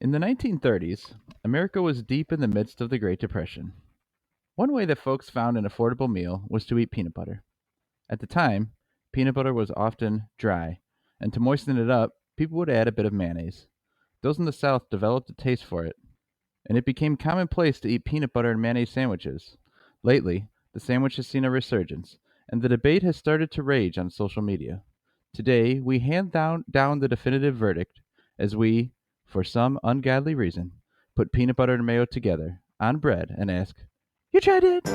In the 1930s, America was deep in the midst of the Great Depression. One way that folks found an affordable meal was to eat peanut butter. At the time, peanut butter was often dry, and to moisten it up, people would add a bit of mayonnaise. Those in the South developed a taste for it, and it became commonplace to eat peanut butter and mayonnaise sandwiches. Lately, the sandwich has seen a resurgence, and the debate has started to rage on social media. Today, we hand down the definitive verdict as we, for some ungodly reason, put peanut butter and mayo together on bread and ask, You tried it!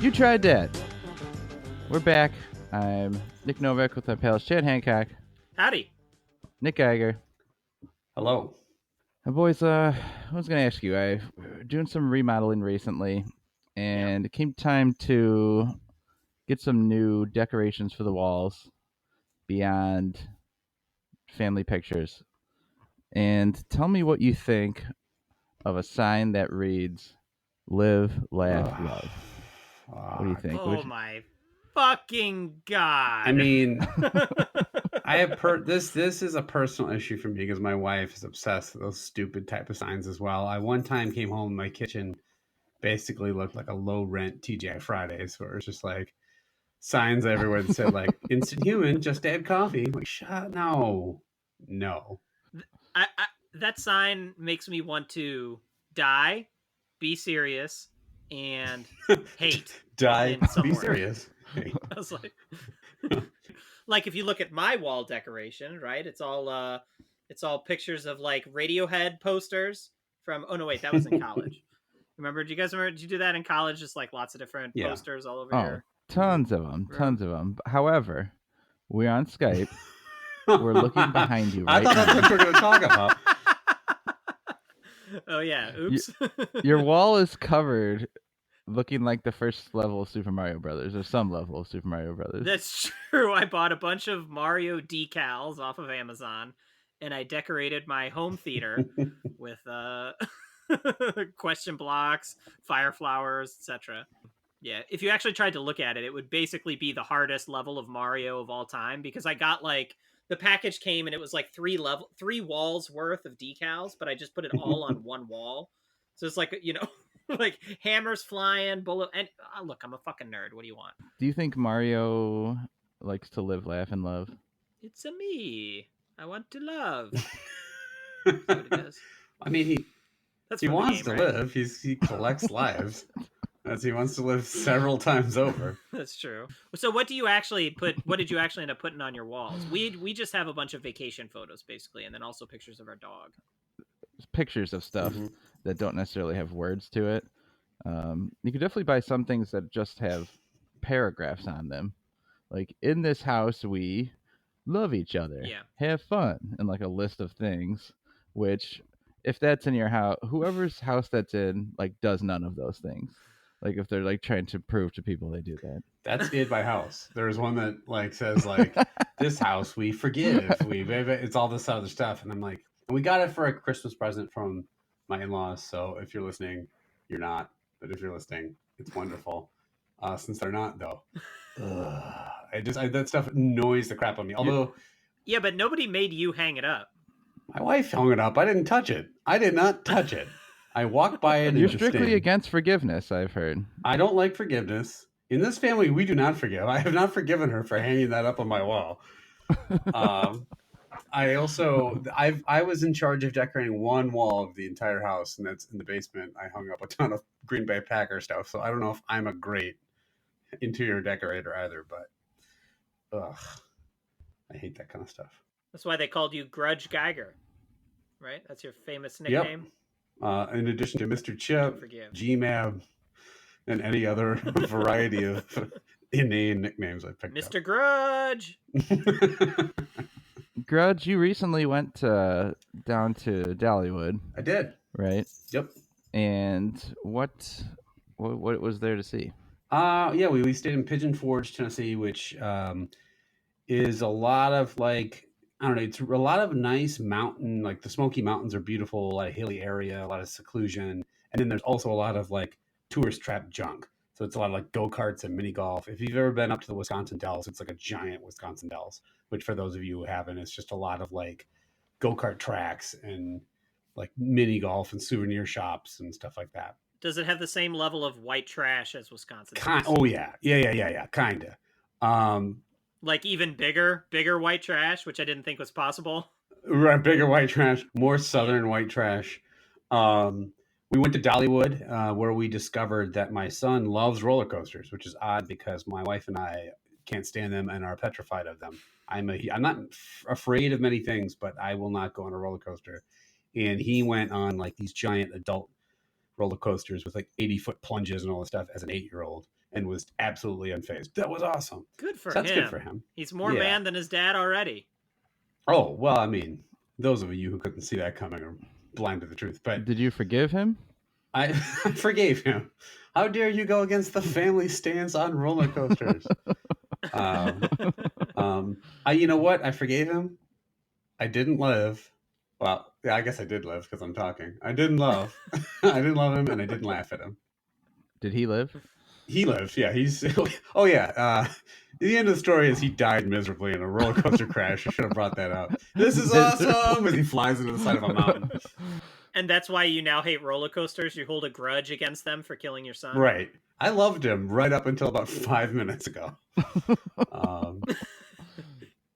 You Tried Dat. We're back. I'm Nick Novak with my pals Chad Hancock, Howdy. Nick Geiger. Hello. And boys, I was going to ask you, I've doing some remodeling recently, and it came time to get some new decorations for the walls beyond family pictures. And tell me what you think of a sign that reads, Live, Laugh, Love. What do you think? Oh my fucking god. I mean, I have this is a personal issue for me because my wife is obsessed with those stupid type of signs as well. I one time came home, my kitchen basically looked like a low rent TGI Fridays, where it's just like signs everywhere that said like instant human, just add coffee. I'm like, shut no. That sign makes me want to die, be serious, and hate. Die, be serious. Hate. I was like if you look at my wall decoration, right? It's all pictures of like Radiohead posters from. Oh no, wait, that was in college. Did you do that in college? Just like lots of different posters all over here. Tons of them. However, we're on Skype. We're looking behind you right now. I thought that's what we're going to talk about. Oh yeah, oops. Your wall is covered, looking like the first level of Super Mario Brothers, or some level of Super Mario Brothers. That's true. I bought a bunch of Mario decals off of Amazon, and I decorated my home theater with question blocks, fire flowers, etc. Yeah, if you actually tried to look at it, it would basically be the hardest level of Mario of all time, because I got like the package came and it was like three walls worth of decals, but I just put it all on one wall. So it's like, like hammers flying, bullet. And look, I'm a fucking nerd. What do you want? Do you think Mario likes to live, laugh, and love? It's a me. I want to love. That's what it is. I mean, he wants to live. He collects lives. As he wants to live several times over. That's true. So what did you actually end up putting on your walls? We just have a bunch of vacation photos basically, and then also pictures of our dog. Pictures of stuff that don't necessarily have words to it. You could definitely buy some things that just have paragraphs on them. Like, in this house we love each other. Yeah. Have fun, and like a list of things, which if that's in your house, whoever's house that's in, like, does none of those things. Like, if they're like trying to prove to people they do that. That's it by house. There's one that like says like, this house we forgive. It's all this other stuff. And I'm like, we got it for a Christmas present from my in-laws. So if you're listening, you're not. But if you're listening, it's wonderful. Since they're not though. That stuff annoys the crap out of me. Although, yeah, but nobody made you hang it up. My wife hung it up. I didn't touch it. I did not touch it. I walked by it. You're strictly against forgiveness, I've heard. I don't like forgiveness. In this family, we do not forgive. I have not forgiven her for hanging that up on my wall. I was in charge of decorating one wall of the entire house, and that's in the basement. I hung up a ton of Green Bay Packer stuff, so I don't know if I'm a great interior decorator either, but I hate that kind of stuff. That's why they called you Grudge Geiger, right? That's your famous nickname. Yep. In addition to Mr. Chip, G-Mab, and any other variety of inane nicknames I picked Mr. Grudge! Grudge, you recently went down to Dollywood. I did. Right? Yep. And what was there to see? We stayed in Pigeon Forge, Tennessee, which is a lot of like, I don't know, it's a lot of nice mountain, like the Smoky Mountains are beautiful, a lot of hilly area, a lot of seclusion. And then there's also a lot of like tourist trap junk. So it's a lot of like go-karts and mini golf. If you've ever been up to the Wisconsin Dells, it's like a giant Wisconsin Dells, which for those of you who haven't, it's just a lot of like go-kart tracks and like mini golf and souvenir shops and stuff like that. Does it have the same level of white trash as Wisconsin? Oh yeah. Kinda. Like even bigger white trash, which I didn't think was possible. Right, bigger white trash, more southern white trash. We went to Dollywood, where we discovered that my son loves roller coasters, which is odd because my wife and I can't stand them and are petrified of them. I'm not afraid of many things, but I will not go on a roller coaster. And he went on like these giant adult roller coasters with like 80-foot plunges and all this stuff as an 8-year-old, and was absolutely unfazed. That was awesome. Good for So him. that's good for him. He's more man than his dad already. Oh, well, I mean, those of you who couldn't see that coming are blind to the truth. But Did you forgive him? I forgave him. How dare you go against the family stance on roller coasters? You know what? I forgave him. I didn't live. Well, yeah, I guess I did live because I'm talking. I didn't love. I didn't love him, and I didn't laugh at him. Did he live? He lives. Yeah, he's. Oh yeah. The end of the story is he died miserably in a roller coaster crash. I should have brought that up. This is awesome as he flies into the side of a mountain. And that's why you now hate roller coasters. You hold a grudge against them for killing your son. Right. I loved him right up until about 5 minutes ago.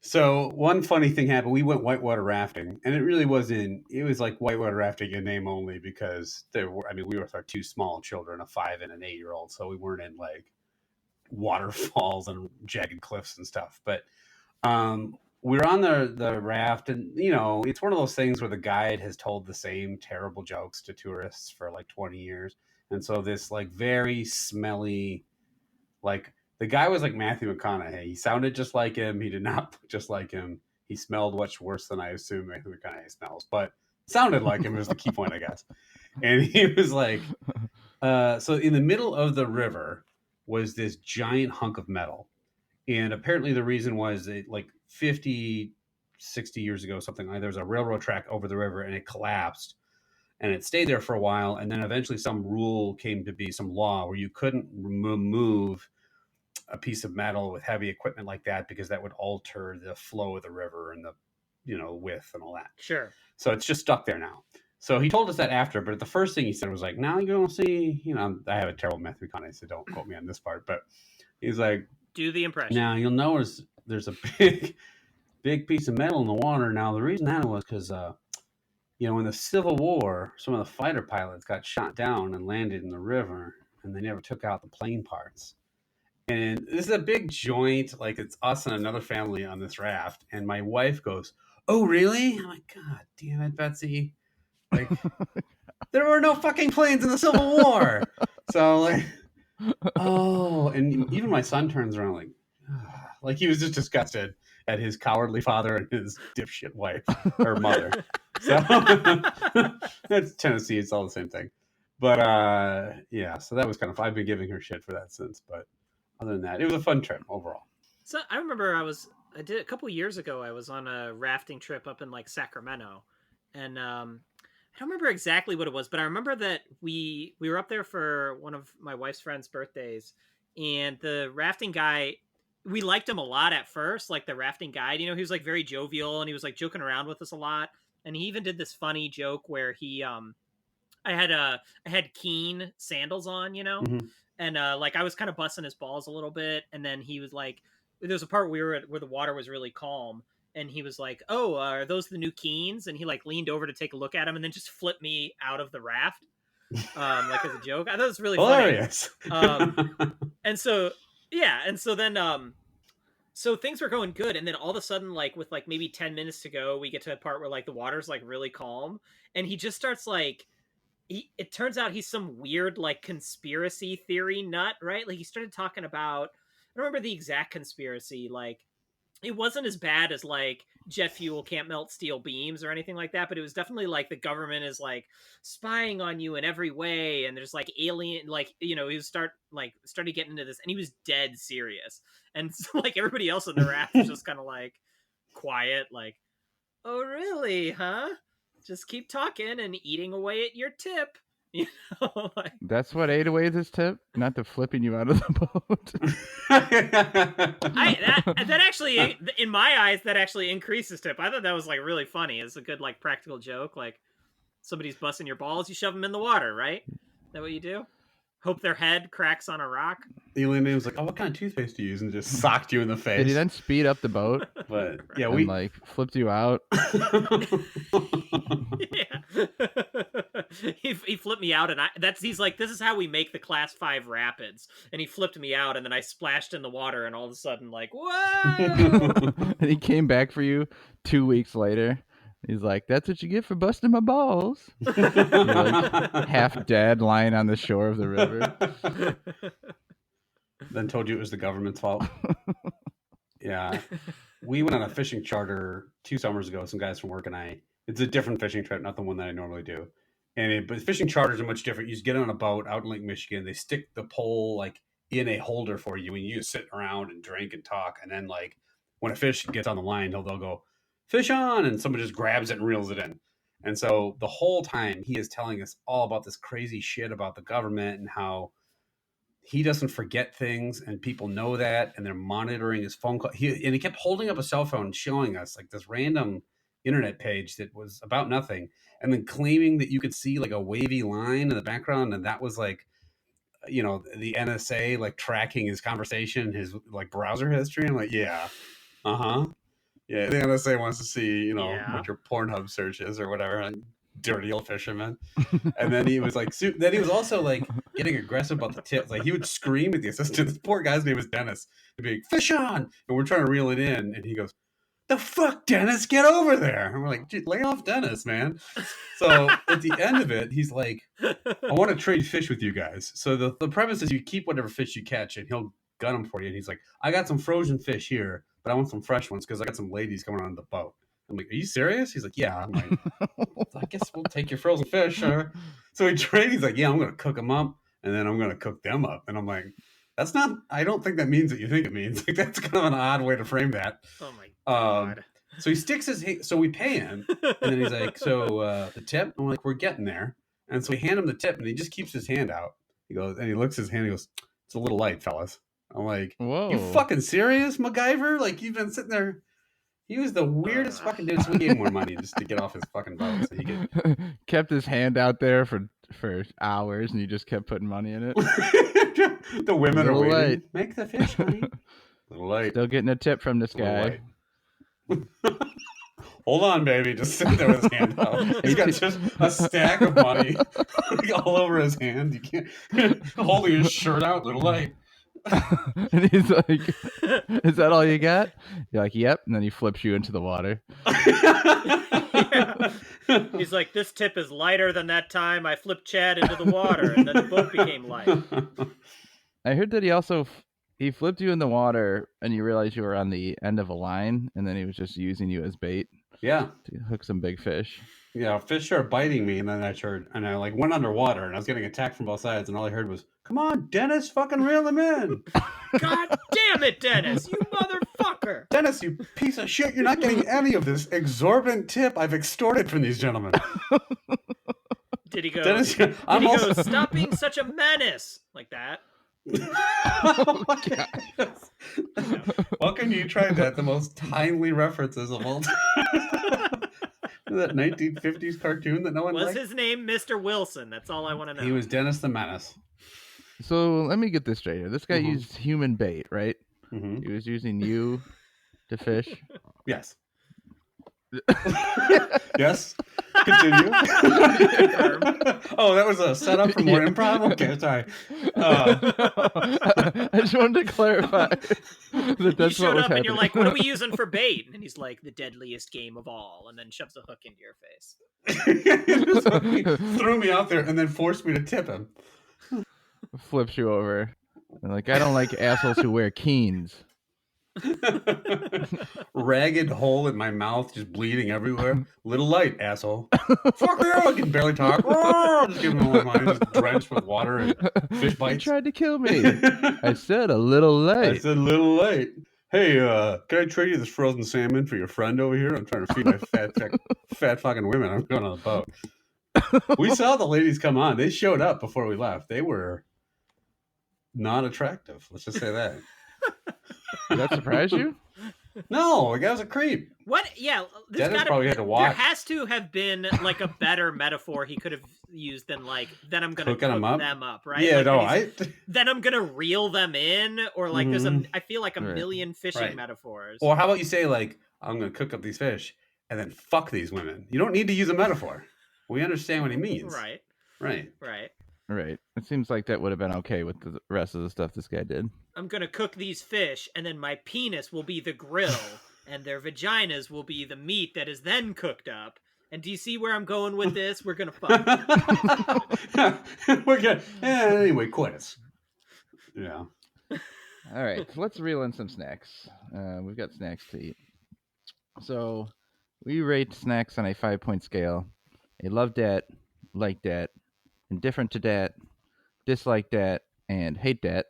So one funny thing happened. We went whitewater rafting, and it really wasn't. It was like whitewater rafting in name only because we were with our 2 small children, a 5 and an 8-year-old, so we weren't in like waterfalls and jagged cliffs and stuff. But we were on the raft, and it's one of those things where the guide has told the same terrible jokes to tourists for like 20 years, and so this like very smelly, like. The guy was like Matthew McConaughey. He sounded just like him. He did not look just like him. He smelled much worse than I assume Matthew McConaughey smells, but sounded like him was the key point, I guess. And he was like, so in the middle of the river was this giant hunk of metal. And apparently the reason was that like 50, 60 years ago, something like there was a railroad track over the river and it collapsed. And it stayed there for a while. And then eventually some rule came to be, some law where you couldn't remove a piece of metal with heavy equipment like that because that would alter the flow of the river and the width and all that. Sure. So it's just stuck there now. So he told us that after, but the first thing he said was like, now you're going to see, I have a terrible Matthew McConaughey, so don't quote me on this part, but he's like, do the impression. Now you'll notice there's a big piece of metal in the water. Now the reason that was because in the Civil War, some of the fighter pilots got shot down and landed in the river, and they never took out the plane parts. And this is a big joint, like it's us and another family on this raft. And my wife goes, "Oh, really?" I'm like, "God damn it, Betsy! Like, there were no fucking planes in the Civil War." So like, oh, and even my son turns around like he was just disgusted at his cowardly father and his dipshit wife or mother. So that's Tennessee; it's all the same thing. But yeah, so that was kind of. I've been giving her shit for that since, but. Other than that, it was a fun trip overall. So I remember I did a couple years ago. I was on a rafting trip up in like Sacramento, and I don't remember exactly what it was, but I remember that we were up there for one of my wife's friends' birthdays, and the rafting guy, we liked him a lot at first. Like the rafting guide, he was like very jovial and he was like joking around with us a lot, and he even did this funny joke where he I had Keen sandals on, Mm-hmm. And like I was kind of busting his balls a little bit, and then he was like, there was a part where the water was really calm, and he was like, "Oh, are those the new Keens?" And he like leaned over to take a look at him, and then just flipped me out of the raft, like as a joke. I thought it was really hilarious. And so then so things were going good, and then all of a sudden, like with like maybe 10 minutes to go, we get to a part where like the water's like really calm, and he just starts like. It turns out he's some weird like conspiracy theory nut, right? Like he started talking about, I don't remember the exact conspiracy, like it wasn't as bad as like jet fuel can't melt steel beams or anything like that, but it was definitely like the government is like spying on you in every way, and there's like alien, like he started getting into this, and he was dead serious, and so like everybody else in the raft was just kind of like quiet, like, "Oh really, huh? Just keep talking and eating away at your tip." You know, like, That's what ate away this tip, not the flipping you out of the boat. that actually, in my eyes, that actually increases tip. I thought that was like really funny. It's a good like practical joke. Like somebody's busting your balls, you shove them in the water, right? Is that what you do? Hope their head cracks on a rock. Elaine was like, "Oh, what kind of toothpaste do you use?" And just socked you in the face. Did he then speed up the boat? But yeah, and like flipped you out. Yeah. he flipped me out, and he's like, this is how we make the class 5 rapids, and he flipped me out, and then I splashed in the water, and all of a sudden like, whoa. And he came back for you 2 weeks later. He's like, that's what you get for busting my balls. You're like half dead, lying on the shore of the river. Then told you it was the government's fault. Yeah. We went on a fishing charter 2 summers ago. Some guys from work and I. It's a different fishing trip, not the one that I normally do. But fishing charters are much different. You just get on a boat out in Lake Michigan. They stick the pole like in a holder for you, and you just sit around and drink and talk. And then like when a fish gets on the line, they'll go, fish on, and someone just grabs it and reels it in. And so the whole time he is telling us all about this crazy shit about the government and how he doesn't forget things, and people know that, and they're monitoring his phone call. He kept holding up a cell phone and showing us like this random internet page that was about nothing, and then claiming that you could see like a wavy line in the background, and that was like, you know, the NSA like tracking his conversation, his like browser history. I'm like, yeah, yeah, the NSA wants to see, you know, what your Pornhub search is or whatever. And dirty old fisherman. And then he was like, then he was also like getting aggressive about the tips. Like he would scream at the assistant. This poor guy's name was Dennis. He'd be like, fish on, and we're trying to reel it in, and he goes, the fuck, Dennis, get over there. And we're like, dude, lay off Dennis, man. So at the end of it, he's like, I want to trade fish with you guys. So the premise is you keep whatever fish you catch, and he'll gun them for you. And he's like, I got some frozen fish here, but I want some fresh ones because I got some ladies coming on the boat. I'm like, are you serious? He's like, yeah. I'm like, I guess we'll take your frozen fish. So we trade. He's like, yeah, I'm going to cook them up, and then I'm going to cook them up. And I'm like, that's not, I don't think that means what you think it means. Like, that's kind of an odd way to frame that. Oh my God. So he sticks so we pay him, and then he's like, so the tip? I'm like, we're getting there. And so we hand him the tip, and he just keeps his hand out. He goes, and he looks at his hand, he goes, it's a little light, fellas. I'm like, whoa, you fucking serious, MacGyver? Like, you've been sitting there. He was the weirdest fucking dude. So we gave him more money just to get off his fucking boat. So he could... kept his hand out there for hours, and you just kept putting money in it. The women are waiting. Light. Make the fish, honey. Little light. Still getting a tip from this guy. Hold on, baby. Just sit there with his hand out. He's got just a stack of money all over his hand. You can't holding his shirt out. Little light. And he's like, is that all you got? You're like, yep. And then he flips you into the water. Yeah. He's like, this tip is lighter than that time I flipped Chad into the water, and then the boat became light. I heard that he flipped you in the water, and you realized you were on the end of a line, and then he was just using you as bait. Yeah, to hook some big fish. Yeah, fish started biting me, and then I like went underwater, and I was getting attacked from both sides, and all I heard was, "Come on, Dennis, fucking reel him in!" God damn it, Dennis, you motherfucker! Dennis, you piece of shit! You're not getting any of this exorbitant tip I've extorted from these gentlemen. Did he go? Dennis, did he go? Stop being such a menace, like that. Oh my God. Welcome to You Tried That, the most timely references of all time. That 1950s cartoon that no one liked? Was his name Mr. Wilson? That's all I want to know. He was Dennis the Menace. So let me get this straight here. This guy used human bait, right? Mm-hmm. He was using you to fish? Yes. Yes. Continue. Oh, that was a setup for more improv? Okay, sorry. I just wanted to clarify that that's you showed what was up happening. And you're like, what are we using for bait? And he's like, the deadliest game of all, and then shoves a hook into your face. He threw me out there and then forced me to tip him. Flips you over. And like, I don't like assholes who wear keens. Ragged hole in my mouth, just bleeding everywhere. Little light, asshole. Fuck you! I can barely talk. Just give him all my mind, just drenched with water and fish bites. You tried to kill me. I said a little light. I said little light. Hey, can I trade you this frozen salmon for your friend over here? I'm trying to feed my fat fucking women. I'm going on the boat. We saw the ladies come on. They showed up before we left. They were not attractive. Let's just say that. Did that surprise you? No, the guy was a creep. What? Yeah, this Dennis probably had to watch. There has to have been like a better metaphor he could have used than like, then I'm gonna Cooking cook them up? right? Yeah, like, no, then I'm gonna reel them in, or like there's Mhm. I feel like a Right. million fishing Right. metaphors. Or how about you say like, I'm gonna cook up these fish and then fuck these women. You don't need to use a metaphor. We understand what he means. Right. Right. Right. It seems like that would have been okay with the rest of the stuff this guy did. I'm gonna cook these fish, and then my penis will be the grill, and their vaginas will be the meat that is then cooked up. And do you see where I'm going with this? We're gonna fuck. We're good. Anyway, quits. Yeah. All right, so let's reel in some snacks. We've got snacks to eat. So we rate snacks on a 5-point scale. A love dat, like dat, indifferent to dat, dislike dat, and hate dat.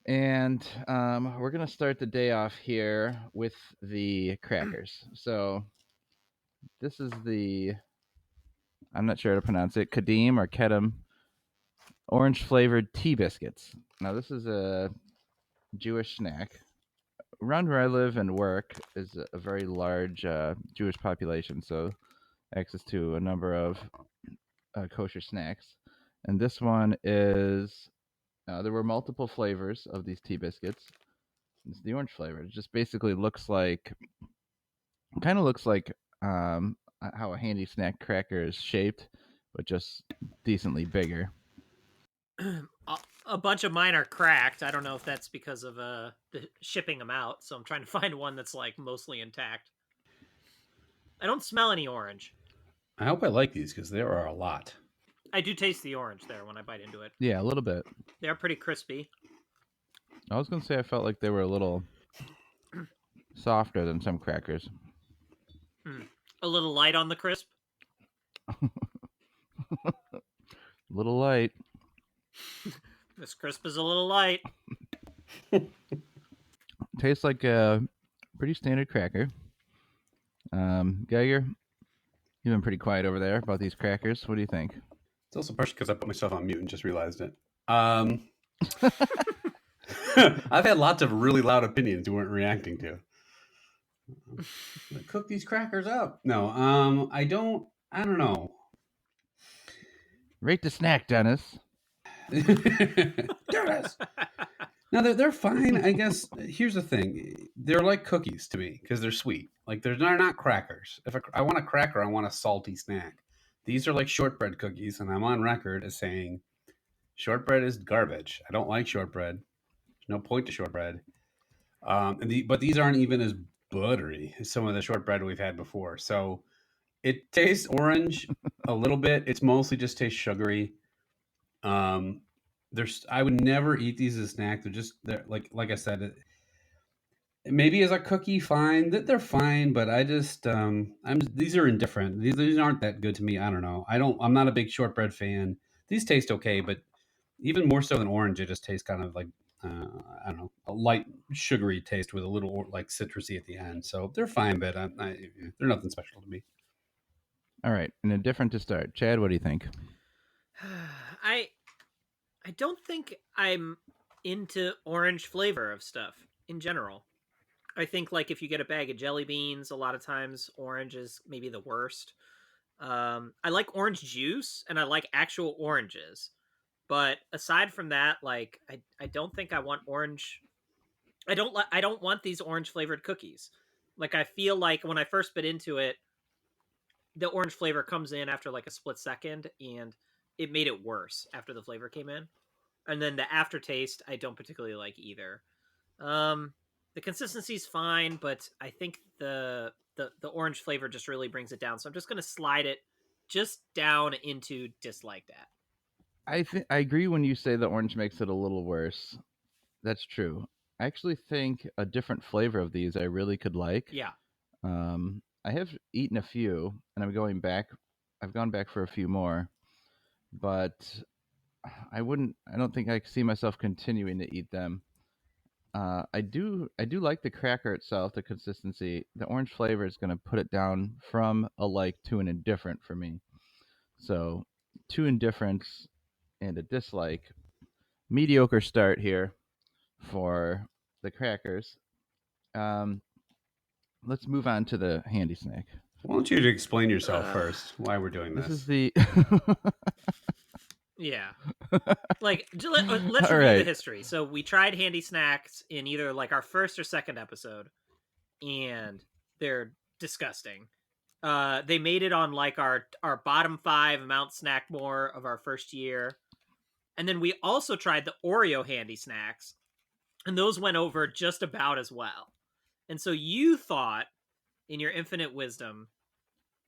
And we're going to start the day off here with the crackers. So this is I'm not sure how to pronounce it, Kedem or Kedem orange flavored tea biscuits. Now this is a Jewish snack. Around where I live and work is a very large Jewish population, so access to a number of kosher snacks. And this one is there were multiple flavors of these tea biscuits. It's the orange flavor. It just basically looks like, kind of looks like how a handy snack cracker is shaped, but just decently bigger. A bunch of mine are cracked. I don't know if that's because of the shipping them out, so I'm trying to find one that's like mostly intact. I don't smell any orange. I hope I like these because there are a lot. I do taste the orange there when I bite into it. Yeah, a little bit. They're pretty crispy. I was going to say I felt like they were a little softer than some crackers. A little light on the crisp. Little light. This crisp is a little light. Tastes like a pretty standard cracker. Geiger, you've been pretty quiet over there about these crackers. What do you think? It's also partially because I put myself on mute and just realized it. I've had lots of really loud opinions you weren't reacting to. Cook these crackers up. No, I don't know. Rate the snack, Dennis. Dennis. Now they're fine, I guess. Here's the thing: they're like cookies to me because they're sweet. Like they're not crackers. If I want a cracker, I want a salty snack. These are like shortbread cookies, and I'm on record as saying shortbread is garbage. I don't like shortbread. There's no point to shortbread. But these aren't even as buttery as some of the shortbread we've had before. So it tastes orange a little bit. It's mostly just tastes sugary. I would never eat these as a snack. They're like I said, maybe as a cookie, fine. They're fine, but I just these are indifferent. These aren't that good to me. I don't know. I'm not a big shortbread fan. These taste okay, but even more so than orange, it just tastes kind of like I don't know, a light sugary taste with a little like citrusy at the end. So they're fine, but they're nothing special to me. All right, and indifferent to start. Chad, what do you think? I don't think I'm into orange flavor of stuff in general. I think like if you get a bag of jelly beans, a lot of times orange is maybe the worst. I like orange juice and I like actual oranges. But aside from that, like I don't think I want orange. I don't want these orange flavored cookies. Like I feel like when I first bit into it, the orange flavor comes in after like a split second and it made it worse after the flavor came in. And then the aftertaste I don't particularly like either. The consistency's fine, but I think the orange flavor just really brings it down. So I'm just going to slide it just down into dislike that. I agree when you say the orange makes it a little worse. That's true. I actually think a different flavor of these I really could like. Yeah. I have eaten a few, and I've gone back for a few more, but I don't think I see myself continuing to eat them. I do like the cracker itself, the consistency. The orange flavor is going to put it down from a like to an indifferent for me. So 2 indifference and a dislike. Mediocre start here for the crackers. Let's move on to the handy snack. Why don't you explain yourself first? Why we're doing this? This is the Yeah. Like, let's All review the right. history. So we tried Handi-Snacks in either like our first or second episode, and they're disgusting. They made it on like our bottom 5 Mount Snackmore of our first year. And then we also tried the Oreo Handi-Snacks, and those went over just about as well. And so you thought, in your infinite wisdom,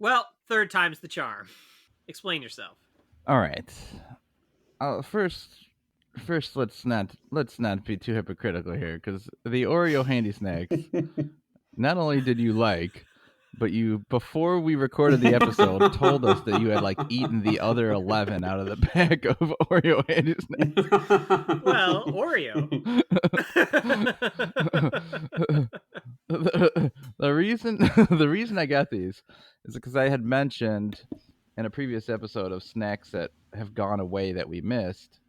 well, third time's the charm. Explain yourself. All right. First, let's not be too hypocritical here, because the Oreo handy snacks, not only did you like, but you, before we recorded the episode, told us that you had like eaten the other 11 out of the pack of Oreo handy snacks. Well, Oreo. the reason I got these is because I had mentioned in a previous episode of snacks that have gone away that we missed,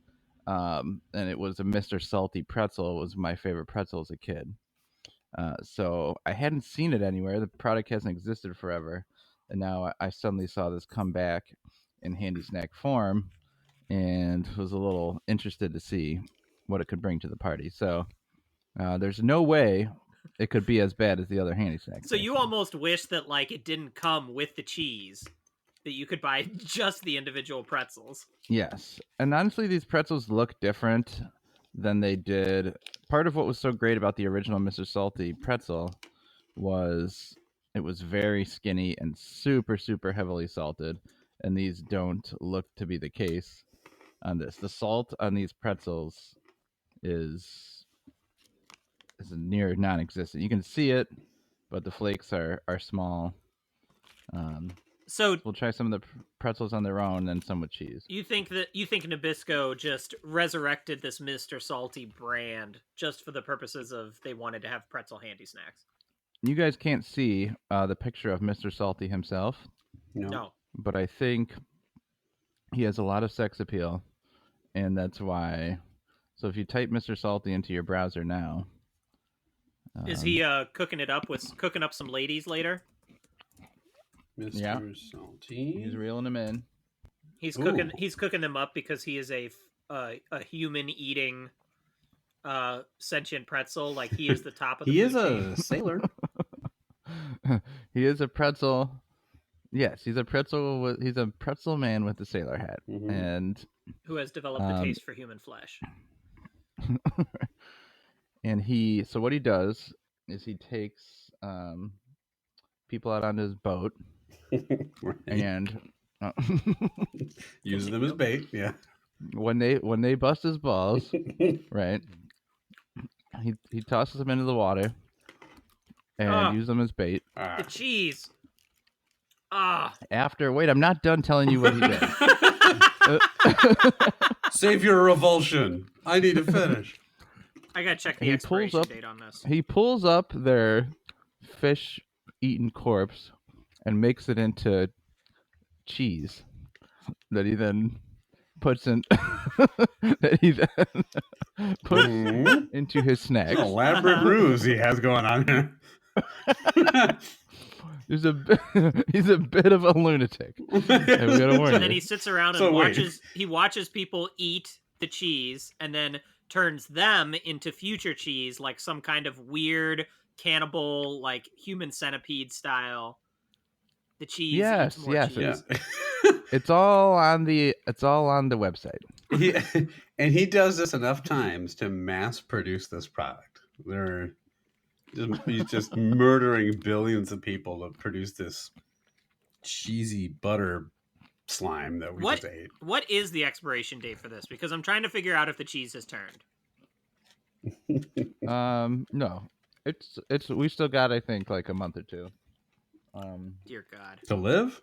and it was a Mr. Salty pretzel. It was my favorite pretzel as a kid. So I hadn't seen it anywhere. The product hasn't existed forever, and now I suddenly saw this come back in handy snack form, and was a little interested to see what it could bring to the party. So there's no way it could be as bad as the other handy snacks. So you almost wish that like it didn't come with the cheese, that you could buy just the individual pretzels. Yes, and honestly, these pretzels look different than they did. Part of what was so great about the original Mr. Salty pretzel was it was very skinny and super, super heavily salted, and these don't look to be the case on this. The salt on these pretzels is near non-existent. You can see it, but the flakes are small. So we'll try some of the pretzels on their own, and some with cheese. You think Nabisco just resurrected this Mr. Salty brand just for the purposes of they wanted to have pretzel handy snacks? You guys can't see the picture of Mr. Salty himself. No. But I think he has a lot of sex appeal, and that's why. So if you type Mr. Salty into your browser now, is he cooking up some ladies later? Mr. Yeah. Salty. He's reeling them in. He's cooking them up because he is a human eating sentient pretzel. Like he is the top of the He is food chain. a sailor. He is a pretzel. Yes, he's a pretzel. He's a pretzel man with a sailor hat, and who has developed a taste for human flesh. And so what he does is he takes people out on his boat and use them as bait. Yeah. When they bust his balls, right? He tosses them into the water and use them as bait. The cheese. Wait, I'm not done telling you what he did. Save your revulsion. I need to finish. I gotta check the expiration date on this. He pulls up their fish-eaten corpse and makes it into cheese that he then puts in into his snacks. It's an elaborate ruse he has going on here. He's a bit of a lunatic. And then he sits around and watches people eat the cheese and then turns them into future cheese, like some kind of weird cannibal, like human centipede style. The cheese. Yes. Cheese. Yeah. It's all on the website. He does this enough times to mass produce this product. He's just murdering billions of people to produce this cheesy butter slime that we just ate. What is the expiration date for this? Because I'm trying to figure out if the cheese has turned. No. It's we still got, I think, like a month or two. Dear God. To live?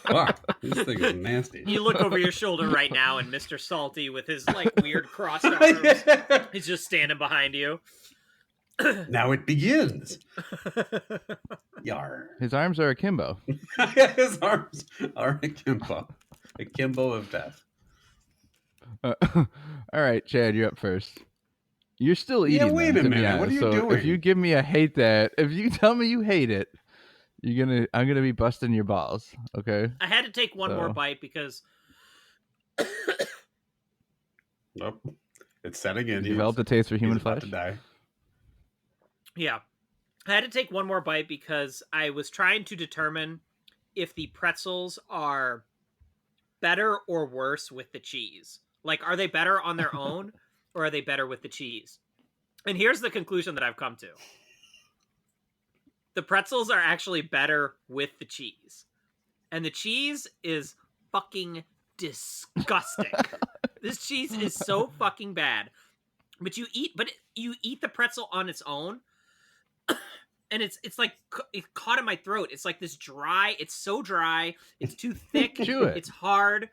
Wow, this thing is nasty. You look over your shoulder right now, and Mr. Salty with his like weird crossed arms, he's just standing behind you. Now it begins. Yar. His arms are akimbo. His arms are akimbo. Akimbo of death. All right, Chad, you're up first. You're still eating. Yeah, wait them, a to be minute. honest. What are you so doing? If you give me a hate that, if you tell me you hate it, I'm gonna be busting your balls. Okay. I had to take one more bite because. Nope. It's setting in. You developed a taste for human flesh. About to die. Yeah. I had to take one more bite because I was trying to determine if the pretzels are better or worse with the cheese. Like, are they better on their own or are they better with the cheese? And here's the conclusion that I've come to. The pretzels are actually better with the cheese. And the cheese is fucking disgusting. This cheese is so fucking bad. But you eat the pretzel on its own, and it's like it caught in my throat. It's like this dry. It's so dry. It's too thick. Chew it. It's hard.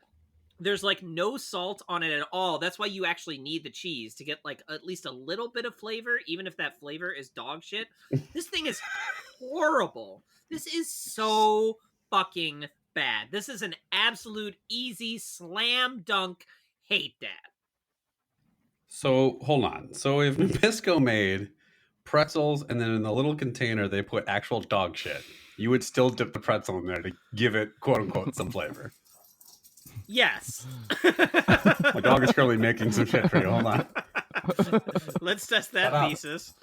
There's like no salt on it at all. That's why you actually need the cheese to get like at least a little bit of flavor, even if that flavor is dog shit. This thing is horrible. This is so fucking bad. This is an absolute easy slam dunk hate that. So hold on. So if Nabisco made pretzels and then in the little container they put actual dog shit, you would still dip the pretzel in there to give it quote unquote some flavor. Yes. My dog is currently making some shit for you. Hold on. Let's test that thesis.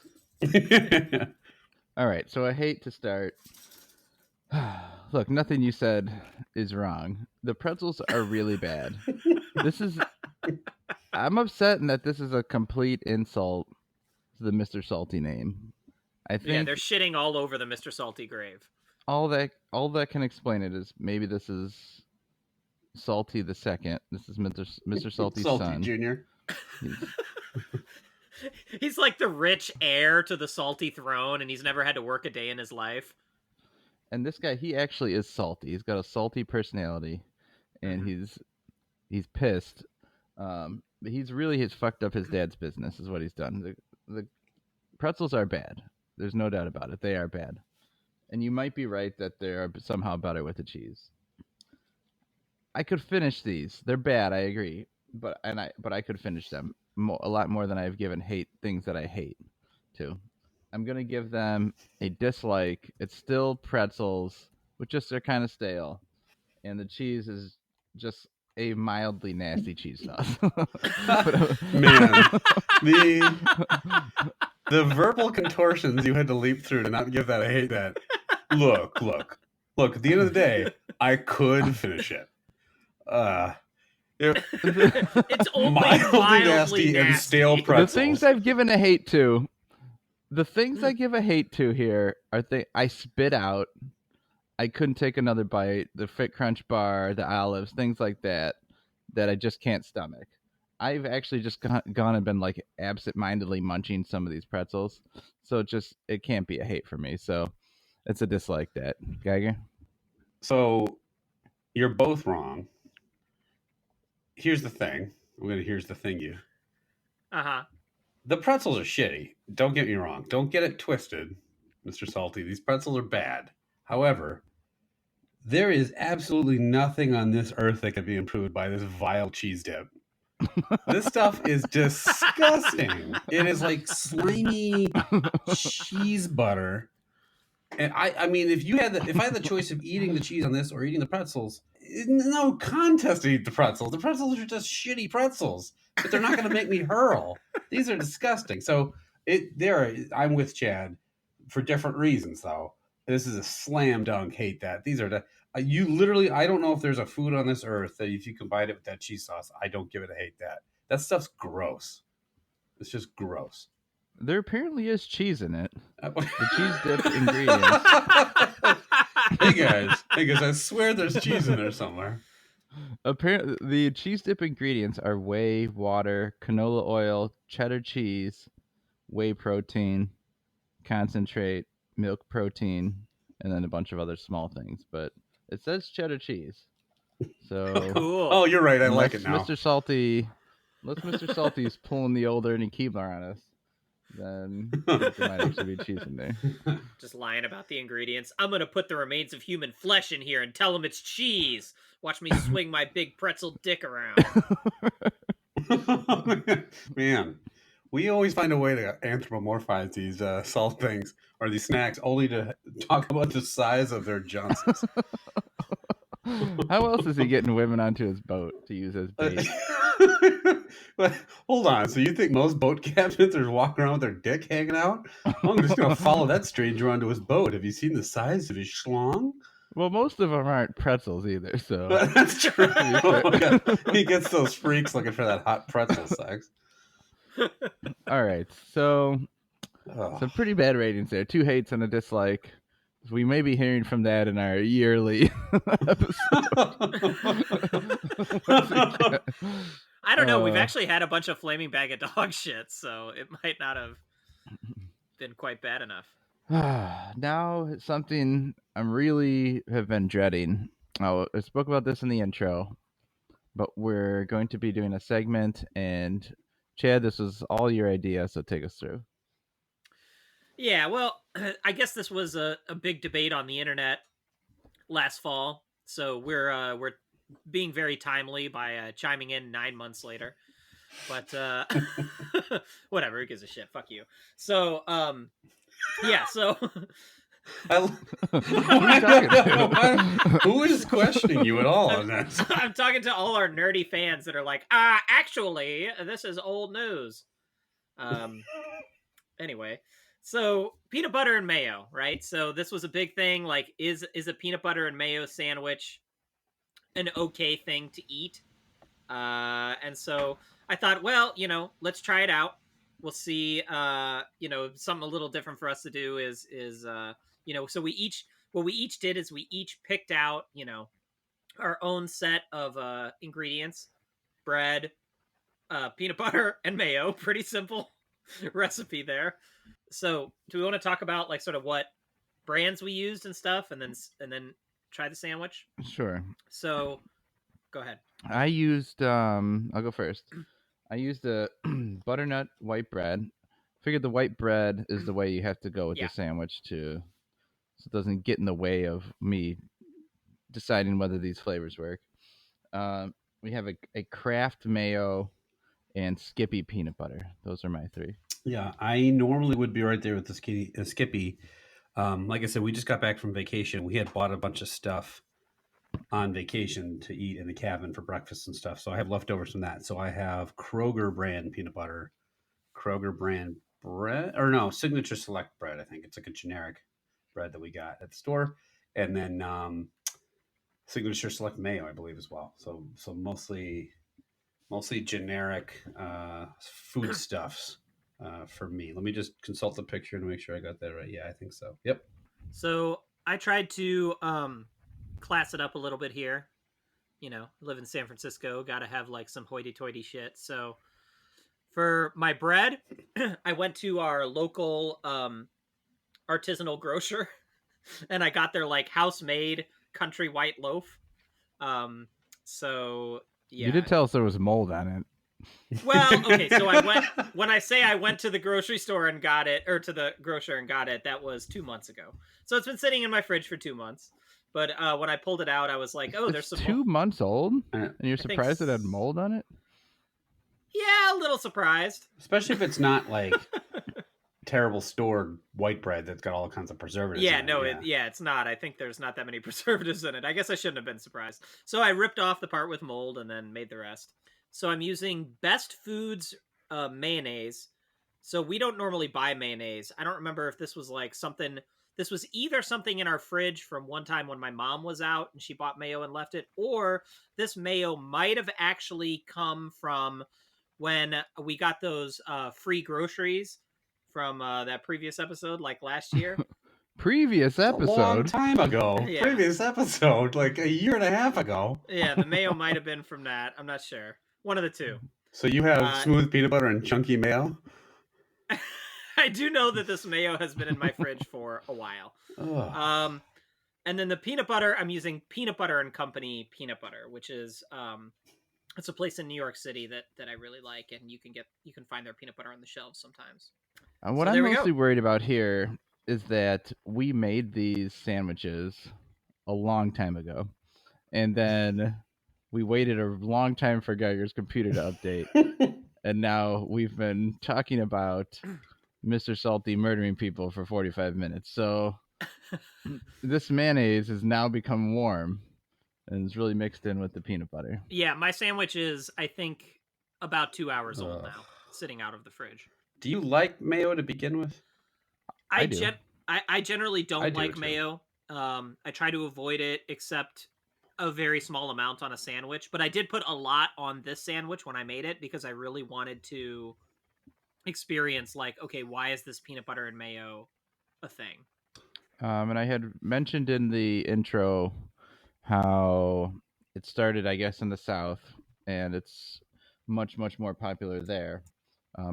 All right. So I hate to start. Look, nothing you said is wrong. The pretzels are really bad. I'm upset in that this is a complete insult to the Mr. Salty name. I think they're shitting all over the Mr. Salty grave. All that can explain it is maybe this is Salty the second. This is Mr. Salty's Salty son. Junior. He's like the rich heir to the Salty throne, and he's never had to work a day in his life. And this guy, he actually is salty. He's got a salty personality, and he's pissed. He's fucked up his dad's business, is what he's done. The pretzels are bad. There's no doubt about it. They are bad. And you might be right that they are somehow better with the cheese. I could finish these. They're bad, I agree. But I could finish them a lot more than I've given things that I hate to. I'm going to give them a dislike. It's still pretzels, but just they're kind of stale. And the cheese is just a mildly nasty cheese sauce. Man, the verbal contortions you had to leap through to not give that a hate that. Look. At the end of the day, I could finish it. It's only mildly nasty and stale pretzels. The things I've given a hate to, the things I give a hate to here are things I spit out. I couldn't take another bite. The Fit Crunch bar, the olives, things like that I just can't stomach. I've actually just gone and been like absent-mindedly munching some of these pretzels. So it can't be a hate for me. So it's a dislike that. Geiger? So you're both wrong. Here's the thing. Here's the thing, you. Uh-huh. The pretzels are shitty. Don't get me wrong. Don't get it twisted, Mr. Salty. These pretzels are bad. However, there is absolutely nothing on this earth that could be improved by this vile cheese dip. This stuff is disgusting. It is like slimy cheese butter. And I mean, if I had the choice of eating the cheese on this or eating the pretzels, no contest to eat the pretzels. The pretzels are just shitty pretzels, but they're not going to make me hurl. These are disgusting. So I'm with Chad for different reasons, though. This is a slam dunk hate that. These are you literally, I don't know if there's a food on this earth that if you combine it with that cheese sauce, I don't give it a hate that. That stuff's gross. It's just gross. There apparently is cheese in it. The cheese dip ingredients. Hey guys, I swear there's cheese in there somewhere. Apparently, the cheese dip ingredients are whey, water, canola oil, cheddar cheese, whey protein, concentrate, milk protein, and then a bunch of other small things. But it says cheddar cheese. So Cool. Oh, you're right. I like it now. Mr. Salty, unless Mr. Salty's pulling the old Ernie Keebler on us, then I think there might actually be cheese in there. Just lying about the ingredients. I'm gonna put the remains of human flesh in here and tell them it's cheese. Watch me swing my big pretzel dick around. Man, we always find a way to anthropomorphize these salt things or these snacks only to talk about the size of their Johnsons. How else is he getting women onto his boat to use as bait? But hold on, so you think most boat captains are walking around with their dick hanging out? I'm just gonna follow that stranger onto his boat. Have you seen the size of his schlong? Well, most of them aren't pretzels either, so That's true. Okay. He gets those freaks looking for that hot pretzel sex. all right. So Oh. some pretty bad ratings there. 2 hates and a dislike. We may be hearing from that in our yearly episode. I don't know. We've actually had a bunch of flaming bag of dog shit, so it might not have been quite bad enough. Now something I'm really have been dreading. I spoke about this in the intro, but we're going to be doing a segment, and Chad, this was all your idea, so take us through. Yeah, well, I guess this was a big debate on the internet last fall, so we're being very timely by chiming in 9 months later. But whatever, who gives a shit? Fuck you. So yeah, so Who is questioning you at all on that? I'm talking to all our nerdy fans that are like, actually, this is old news. Anyway, so peanut butter and mayo, right? So this was a big thing. Like, is a peanut butter and mayo sandwich an okay thing to eat? And so I thought, well, let's try it out. We'll see. Something a little different for us to do is so what we each did is we each picked out, our own set of ingredients: bread, peanut butter, and mayo. Pretty simple recipe there. So do we want to talk about like sort of what brands we used and stuff, and then try the sandwich? Sure. So go ahead. I used I'll go first. I used a butternut white bread. Figured the white bread is the way you have to go with Yeah. the sandwich so it doesn't get in the way of me deciding whether these flavors work. We have a Kraft mayo and Skippy peanut butter. Those are my 3. Yeah, I normally would be right there with the Skippy. Like I said, we just got back from vacation. We had bought a bunch of stuff on vacation to eat in the cabin for breakfast and stuff. So I have leftovers from that. So I have Kroger brand peanut butter, Kroger brand bread, or no, Signature Select bread. I think it's like a generic bread that we got at the store, and then Signature Select mayo, I believe, as well. So mostly generic foodstuffs for me. Let me just consult the picture to make sure I got that right. Yeah, I think so. Yep. So I tried to class it up a little bit here. Live in San Francisco, gotta have like some hoity-toity shit. So for my bread, I went to our local artisanal grocer, and I got their like house-made country white loaf. So yeah. You did tell us there was mold on it. Well, okay, so when I say I went to the grocery store and got it, or to the grocer and got it, that was 2 months ago. So it's been sitting in my fridge for 2 months. But when I pulled it out, I was like, oh, there's some 2 months old? And you're I think surprised it had mold on it? Yeah, a little surprised. Especially if it's not like terrible stored white bread that's got all kinds of preservatives. Yeah, in no, it. it's not. I think there's not that many preservatives in it. I guess I shouldn't have been surprised. So I ripped off the part with mold and then made the rest. So I'm using Best Foods mayonnaise. So we don't normally buy mayonnaise. I don't remember if this was like something. This was either something in our fridge from one time when my mom was out and she bought mayo and left it, or this mayo might have actually come from when we got those free groceries from that previous episode, like last year. Previous episode? A long time ago. Yeah. Previous episode, like a year and a half ago. Yeah, the mayo might have been from that. I'm not sure. One of the two. So you have smooth peanut butter and chunky mayo? I do know that this mayo has been in my fridge for a while. And then the peanut butter, I'm using Peanut Butter and Company peanut butter, which is it's a place in New York City that I really like, and you can find their peanut butter on the shelves sometimes. What So I'm there we go. mostly worried about here is that we made these sandwiches a long time ago, and then we waited a long time for Geiger's computer to update, and now we've been talking about Mr. Salty murdering people for 45 minutes. So this mayonnaise has now become warm and it's really mixed in with the peanut butter. Yeah, my sandwich is, I think, about 2 hours old Ugh. now, sitting out of the fridge. Do you like mayo to begin with? I do. I generally I don't do, like too. mayo. I try to avoid it, except a very small amount on a sandwich. But I did put a lot on this sandwich when I made it because I really wanted to experience, like, okay, why is this peanut butter and mayo a thing? And I had mentioned in the intro how it started, I guess, in the South, and it's much, much more popular there.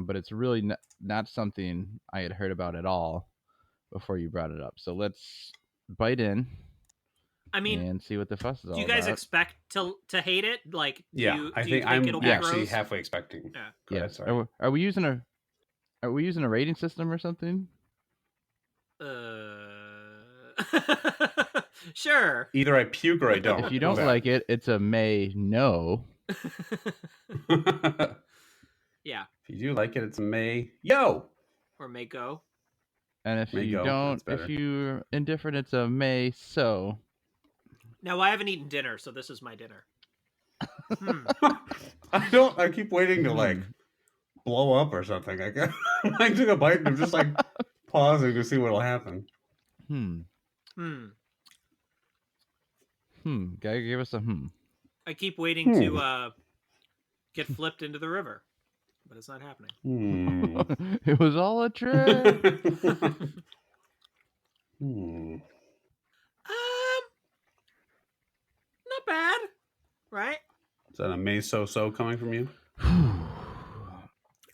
But it's really not something I had heard about at all before you brought it up. So let's bite in I mean, and see what the fuss is all do you guys about. expect to hate it? Like, do Yeah, you I think think it'll I'm be actually gross? halfway expecting. Yeah. Go ahead, Yes. sorry. Are we using a rating system or something? Sure. Either I puke or I don't. If you don't like it, it's a may no. Yeah. If you do like it, it's a may yo. Or may go. And if May you go, don't, that's if better. you're indifferent, it's a may so. Now, I haven't eaten dinner, so this is my dinner. I keep waiting to like blow up or something. I took a bite and I'm just like pausing to see what'll happen. Geiger, give us a I keep waiting to get flipped into the river, but it's not happening. It was all a trick. Not bad, right? Is that a may so coming from you?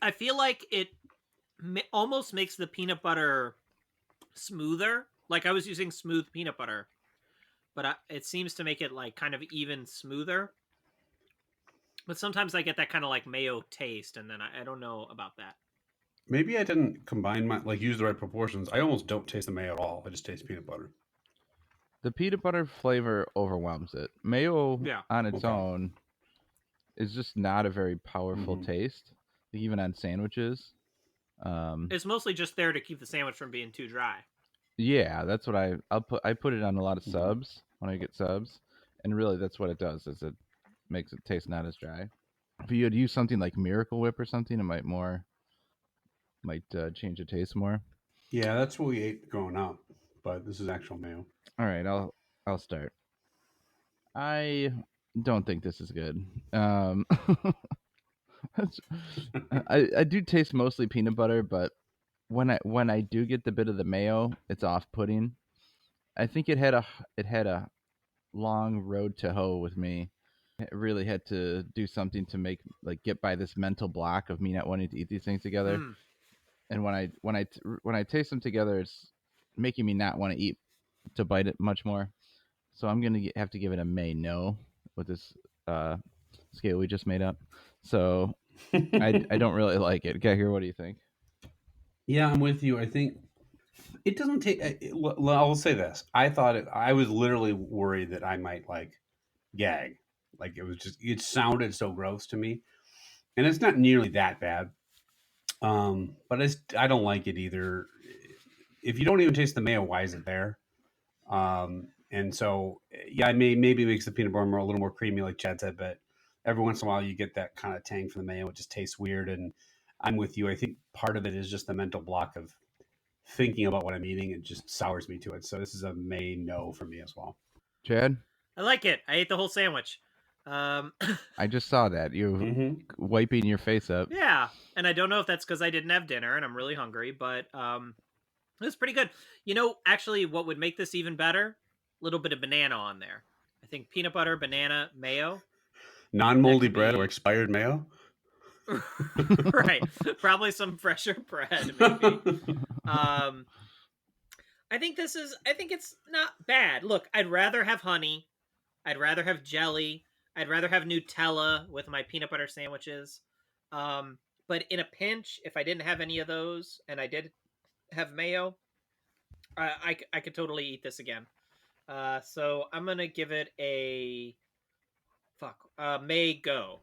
I feel like it almost makes the peanut butter smoother. Like, I was using smooth peanut butter, but it seems to make it like kind of even smoother. But sometimes I get that kind of like mayo taste, and then I don't know about that. Maybe I didn't use the right proportions. I almost don't taste the mayo at all. I just taste peanut butter. The peanut butter flavor overwhelms it. Mayo on its own is just not a very powerful taste, even on sandwiches. It's mostly just there to keep the sandwich from being too dry. Yeah, that's what I put it on a lot of subs when I get subs, and really that's what it does. Is it makes it taste not as dry. If you had used something like Miracle Whip or something, it might change the taste more. Yeah, that's what we ate growing up, but this is actual mayo. All right, I'll start. I don't think this is good. I do taste mostly peanut butter, but when I do get the bit of the mayo, it's off-putting. I think it had a long road to hoe with me. It really had to do something to get by this mental block of me not wanting to eat these things together. And when I taste them together, it's making me not want to bite it much more. So I'm gonna have to give it a may no with this scale we just made up. So I don't really like it. Geiger, what do you think? Yeah, I'm with you. I think it doesn't take. I'll say this. I was literally worried that I might like gag. Like it sounded so gross to me, and it's not nearly that bad. But I don't like it either. If you don't even taste the mayo, why is it there? And so yeah, maybe it makes the peanut butter a little more creamy, like Chad said. But every once in a while, you get that kind of tang from the mayo. It just tastes weird, and I'm with you. I think part of it is just the mental block of thinking about what I'm eating. It just sours me to it. So this is a may no for me as well. Chad? I like it. I ate the whole sandwich. I just saw that. You wiping your face up. Yeah, and I don't know if that's because I didn't have dinner and I'm really hungry, but it was pretty good. You know, actually, what would make this even better? A little bit of banana on there. I think peanut butter, banana, mayo. Non-moldy bread or expired mayo? Right. Probably some fresher bread, maybe. I think it's not bad. Look, I'd rather have honey. I'd rather have jelly. I'd rather have Nutella with my peanut butter sandwiches. But in a pinch, if I didn't have any of those and I did have mayo, I could totally eat this again. So I'm gonna give it a may go.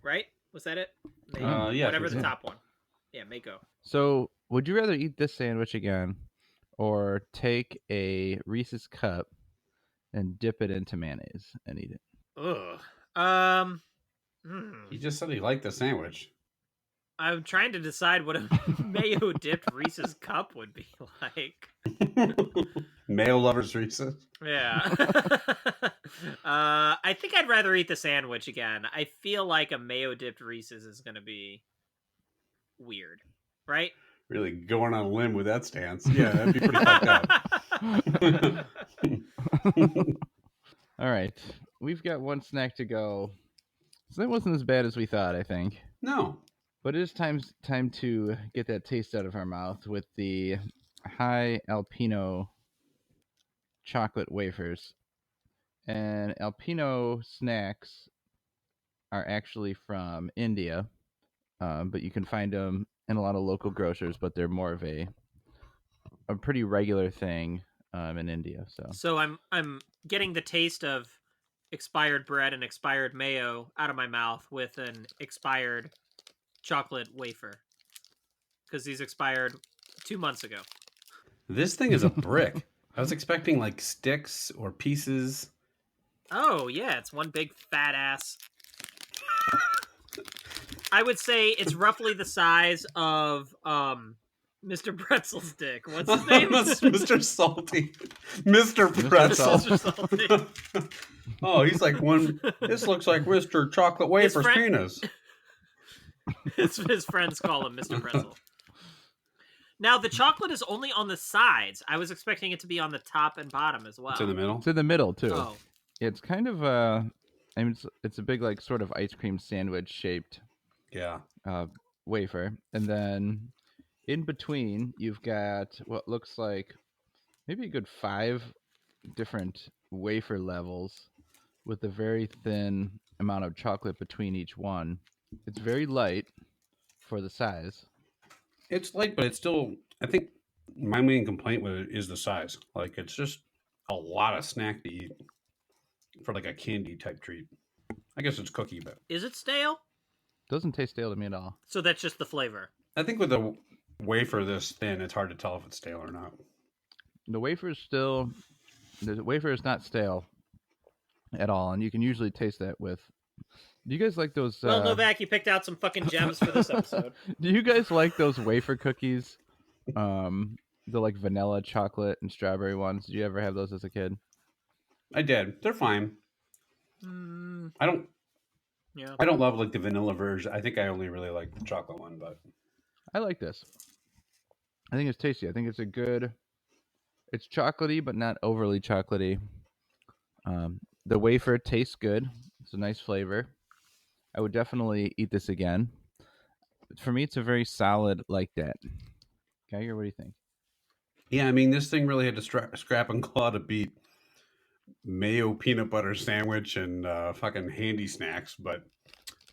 Right? Was that it? May, Yeah, whatever the yeah. top one. Yeah, may go. So, would you rather eat this sandwich again, or take a Reese's cup and dip it into mayonnaise and eat it? Ugh. He just said he liked the sandwich. I'm trying to decide what a mayo dipped Reese's cup would be like. Mayo lovers Reese's. Yeah. I think I'd rather eat the sandwich again. I feel like a mayo dipped Reese's is going to be weird, right? Really going on a limb with that stance. Yeah, that'd be pretty fucked up. All right, we've got one snack to go. So that wasn't as bad as we thought, I think. No. But it is time to get that taste out of our mouth with the high Alpino chocolate wafers. And Alpino snacks are actually from India, but you can find them in a lot of local grocers. But they're more of a pretty regular thing in India. So I'm getting the taste of expired bread and expired mayo out of my mouth with an expired chocolate wafer, because these expired 2 months ago. This thing is a brick. I was expecting like sticks or pieces. Oh yeah, it's one big fat ass. I would say it's roughly the size of Mr. Pretzel Stick. What's his name? Mr. Salty. Mr. Pretzel. Mr. Salty. Oh, he's like one. This looks like Mr. Chocolate Wafer's penis. His friends call him Mr. Pretzel. Now, the chocolate is only on the sides. I was expecting it to be on the top and bottom as well. It's in the middle? It's in the middle, too. Oh. It's kind of it's a big, like, sort of ice cream sandwich shaped wafer. And then in between, you've got what looks like maybe a good 5 different wafer levels with a very thin amount of chocolate between each one. It's very light for the size. It's light, but it's still, I think my main complaint with it is the size. Like, it's just a lot of snack to eat for like a candy type treat. I guess it's cookie, but Is it stale? Doesn't taste stale to me at all. So that's just the flavor. I think with a wafer this thin, it's hard to tell if it's stale or not. The wafer is not stale at all, and you can usually taste that with. Do you guys like those? Well, Novak, you picked out some fucking gems for this episode. Do you guys like those wafer cookies? The like vanilla, chocolate, and strawberry ones. Did you ever have those as a kid? I did. They're fine. I don't love like the vanilla version. I think I only really like the chocolate one, but I like this. I think it's tasty. I think it's it's chocolatey, but not overly chocolatey. The wafer tastes good. It's a nice flavor. I would definitely eat this again. For me, it's a very solid like that. Geiger, what do you think? yeah, I mean, this thing really had to scrap and claw to beat mayo peanut butter sandwich and fucking Handi-Snacks, but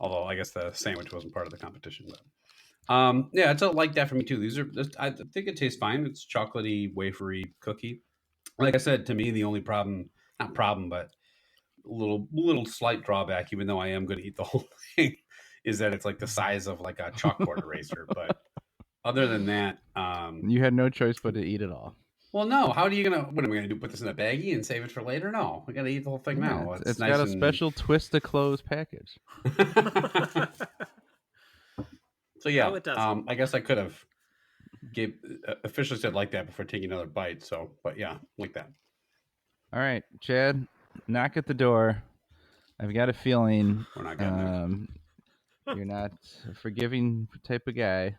although I guess the sandwich wasn't part of the competition. But yeah, it's a like that for me too. I think it tastes fine. It's chocolatey, wafery cookie. Like I said, to me, the only not problem, but little slight drawback, even though I am going to eat the whole thing, is that it's like the size of like a chalkboard eraser. But other than that, you had no choice but to eat it all. well, no. What am I going to do? Put this in a baggie and save it for later? No, we got to eat the whole thing now. Yeah, it's nice got a special twist to close package. So yeah, No, it doesn't. I guess I could have officially said like that before taking another bite. So, but yeah, like that. All right, Chad, knock at the door. I've got a feeling We're not getting you're not a forgiving type of guy.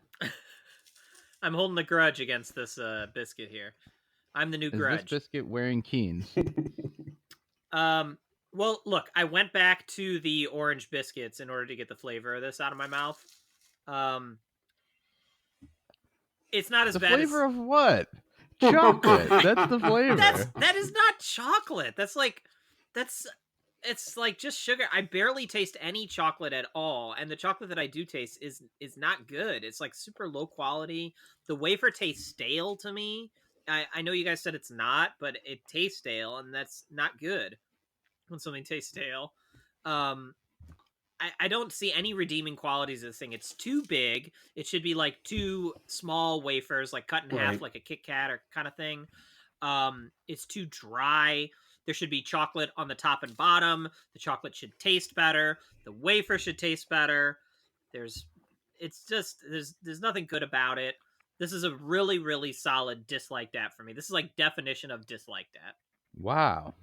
I'm holding a grudge against this biscuit here. I'm the new Is grudge. this biscuit wearing Keens? Well, look, I went back to the orange biscuits in order to get the flavor of this out of my mouth. It's not as The bad flavor as... of what? Chocolate. That's the flavor. That is not chocolate. That's it's like just sugar. I barely taste any chocolate at all, and the chocolate that I do taste is not good. It's like super low quality. The wafer tastes stale to me. I know you guys said it's not, but it tastes stale, and that's not good when something tastes stale. Um, I don't see any redeeming qualities of this thing. It's too big. It should be like two small wafers, like cut in half, Right. like a Kit Kat or kind of thing. It's too dry. There should be chocolate on the top and bottom. The chocolate should taste better. The wafer should taste better. There's, it's just there's nothing good about it. This is a really really solid dislike that for me. This is like definition of dislike that. Wow.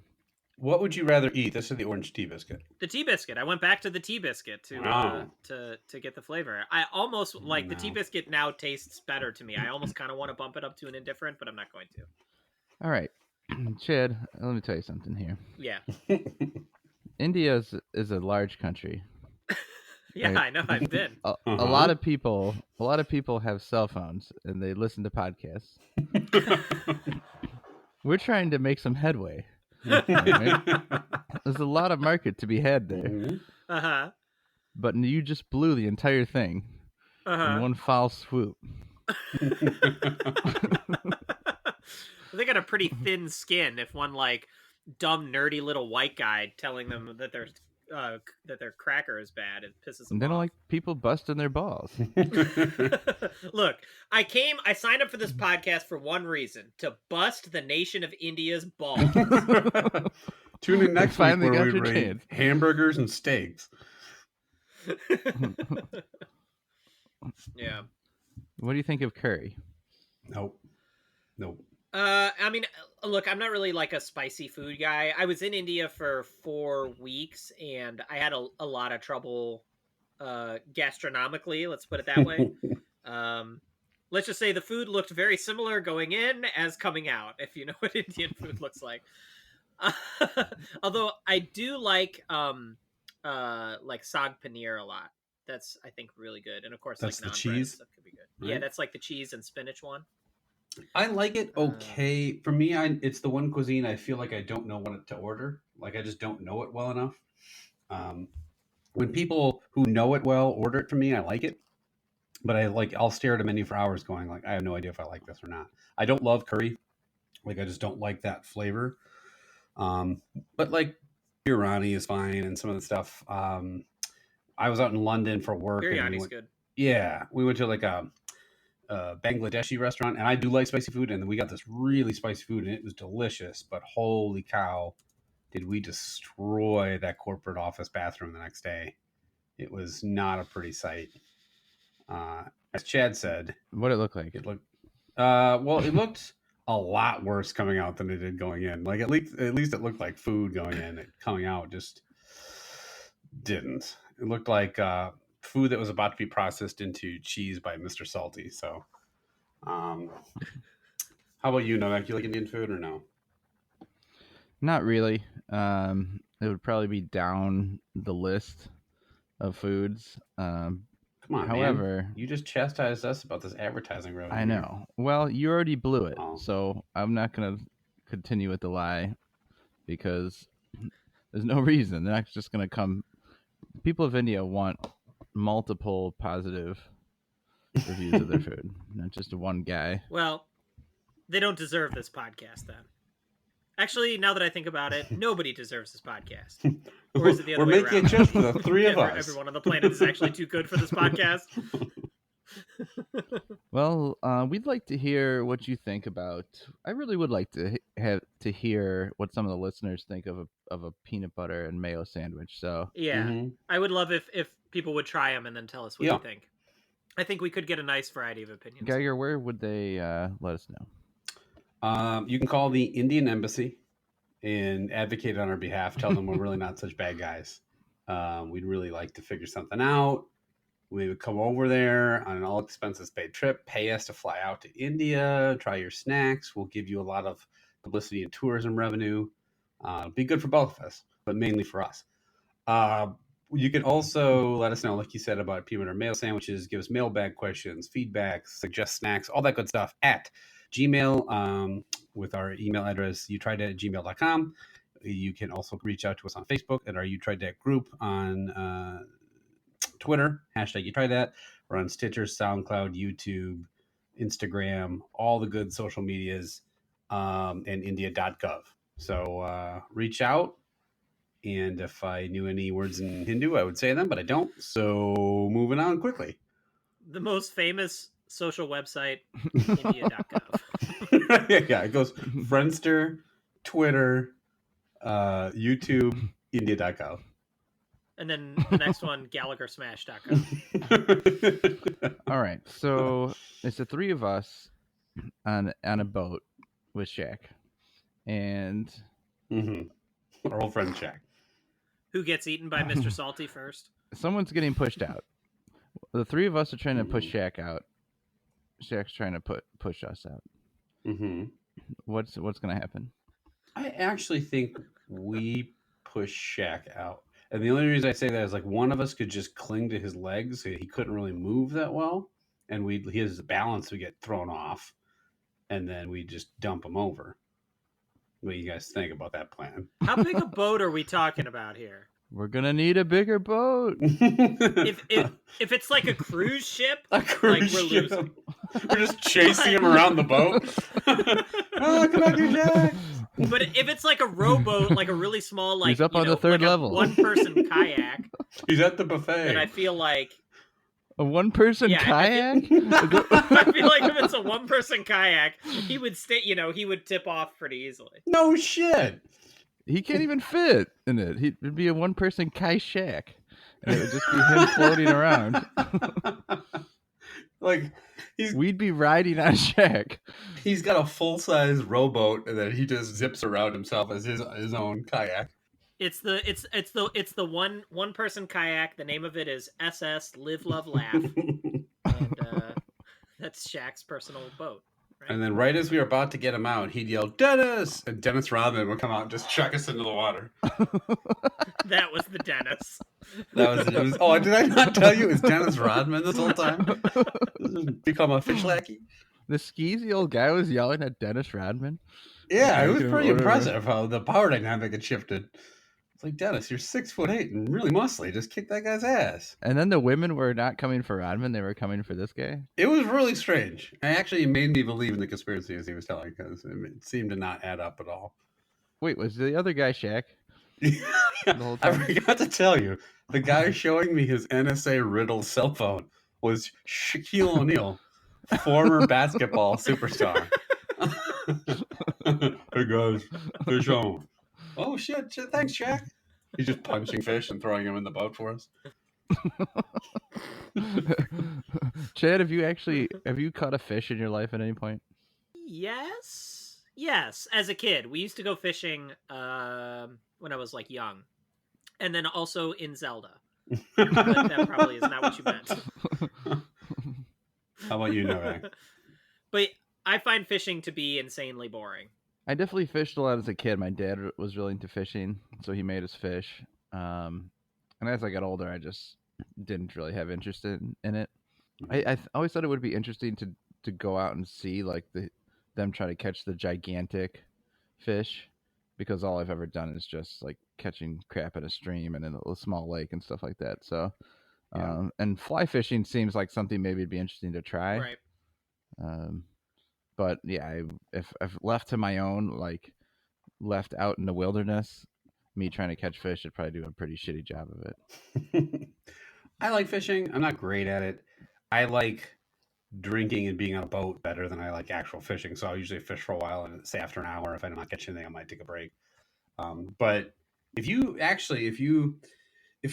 What would you rather eat? This is the orange tea biscuit. The tea biscuit. I went back to the tea biscuit Wow. to get the flavor. I almost like the tea No. biscuit now tastes better to me. I almost kind of want to bump it up to an indifferent, but I'm not going to. All right. Chad, let me tell you something here. Yeah. India is a large country. Yeah, Right. I know. I've been. A Uh-huh. lot of people have cell phones and they listen to podcasts. We're trying to make some headway. There's a lot of market to be had there, Mhm. Uh-huh. but you just blew the entire thing in Uh-huh. one foul swoop. They got a pretty thin skin if one like dumb nerdy little white guy telling them that their cracker is bad, it pisses them And they don't off. like people busting their balls. Look, I signed up for this podcast for one reason, to bust the nation of India's balls. Tune in next week Finally where got we your rate chance. hamburgers and steaks. Yeah. What do you think of curry? Nope. I mean, look, I'm not really like a spicy food guy. I was in India for 4 weeks and I had a lot of trouble gastronomically, let's put it that way. Let's just say the food looked very similar going in as coming out, if you know what Indian food looks like. Although I do like saag paneer a lot. That's, I think, really good. And of course, That's like the naan bread and cheese, stuff could be good. Yeah, right? that's like the cheese and spinach one. I like it okay. For me, it's the one cuisine I feel like I don't know what to order. Like I just don't know it well enough. When people who know it well order it for me, I like it. But I'll stare at a menu for hours going like I have no idea if I like this or not. I don't love curry. Like I just don't like that flavor. But like biryani is fine and some of the stuff. I was out in London for work and Biryani's good. yeah, we went to like a Bangladeshi restaurant, and I do like spicy food, and we got this really spicy food, and it was delicious. But holy cow, did we destroy that corporate office bathroom the next day? It was not a pretty sight. As Chad said, What it look like? it looked well. It looked a lot worse coming out than it did going in. Like at least it looked like food going in. It coming out just didn't. It looked like food that was about to be processed into cheese by Mr. Salty. So, how about you, Novak? You like Indian food or no? Not really. It would probably be down the list of foods. Come on, However, man. You just chastised us about this advertising revenue. I know. Well, you already blew it, Oh. so I'm not gonna continue with the lie because there's no reason. They're not just gonna come. People of India want multiple positive reviews of their food, not just one guy. Well, they don't deserve this podcast then. Actually, now that I think about it, nobody deserves this podcast. Or is it the other We're way making around? it just for the three of us. Everyone on the planet is actually too good for this podcast. Well, we'd like to hear what you think about. I really would like to have to hear what some of the listeners think of a peanut butter and mayo sandwich. So Yeah, Mhm. I would love if people would try them and then tell us what Yeah. they think. I think we could get a nice variety of opinions. Geiger, where would they let us know? You can call the Indian Embassy and advocate on our behalf. Tell them we're really not such bad guys. We'd really like to figure something out. We would come over there on an all expenses paid trip, pay us to fly out to India, try your snacks. We'll give you a lot of publicity and tourism revenue. Be good for both of us, but mainly for us. You can also let us know, like you said, about peanut butter mayo sandwiches. Give us mailbag questions, feedback, suggest snacks, all that good stuff at Gmail with our email address, youtrieddat@gmail.com. You can also reach out to us on Facebook at our You Tried Dat group, on Twitter, hashtag You Tried Dat. We're on Stitcher, SoundCloud, YouTube, Instagram, all the good social medias, and India.gov. So reach out. And if I knew any words in Hindu, I would say them, but I don't. So moving on quickly. The most famous social website, India.gov. Yeah, it goes Friendster, Twitter, YouTube, India.gov. And then the next one, GallagherSmash.com. All right, so it's the three of us on a boat with Shaq, and our old friend Shaq. Who gets eaten by Mr. Salty first? Someone's getting pushed out. The three of us are trying to push Shaq out. Shaq's trying to push us out. What's going to happen? I actually think we push Shaq out. And the only reason I say that is like one of us could just cling to his legs. So he couldn't really move that well. And his balance would get thrown off. And then we just dump him over. What do you guys think about that plan? How big a boat are we talking about here? We're going to need a bigger boat. If it's like a cruise ship, we're losing. We're just chasing him around the boat. Oh, come back here, Jack. But if it's like a rowboat, like a really small, like he's up on the third level, one-person kayak. He's at the buffet. And I feel like a one-person kayak. I feel like if it's a one-person kayak, he would stay. He would tip off pretty easily. No shit. He can't even fit in it. It'd be a one-person kayak, and it would just be him floating around. We'd be riding on Shaq. He's got a full-size rowboat, and then he just zips around himself as his own kayak. It's the one person kayak. The name of it is SS Live Love Laugh, and that's Shaq's personal boat. Right? And then right as we were about to get him out, he'd yell, "Dennis!" And Dennis Rodman would come out and just chuck us into the water. That was the Dennis. It was. Oh, did I not tell you it was Dennis Rodman this whole time? Become a fish lackey. The skeezy old guy was yelling at Dennis Rodman. Yeah, it was pretty impressive how the power dynamic had shifted. It's like, Dennis, you're 6'8" and really muscly. Just kick that guy's ass. And then the women were not coming for Rodman; they were coming for this guy. It was really strange. It actually made me believe in the conspiracies he was telling because it seemed to not add up at all. Wait, was the other guy Shaq? I forgot to tell you, the guy showing me his NSA riddled cell phone was Shaquille O'Neal, former basketball superstar. Hey guys, fish on. Oh shit, thanks, Shaq. He's just punching fish and throwing them in the boat for us. Chad, have you caught a fish in your life at any point? Yes. As a kid, we used to go fishing when I was like young, and then also in Zelda. But that probably is not what you meant. How about you, Novak? But I find fishing to be insanely boring. I definitely fished a lot as a kid. My dad was really into fishing, so he made us fish. And as I got older, I just didn't really have interest in it. I always thought it would be interesting to go out and see like them try to catch the gigantic fish, because all I've ever done is just like catching crap in a stream and in a small lake and stuff like that. So, and fly fishing seems like something maybe it'd be interesting to try. Right. But yeah, if left to my own, like left out in the wilderness, me trying to catch fish, I'd probably do a pretty shitty job of it. I like fishing. I'm not great at it. I like drinking and being on a boat better than I like actual fishing. So I'll usually fish for a while, and say after an hour, if I'm not catching anything, I might take a break. But if you're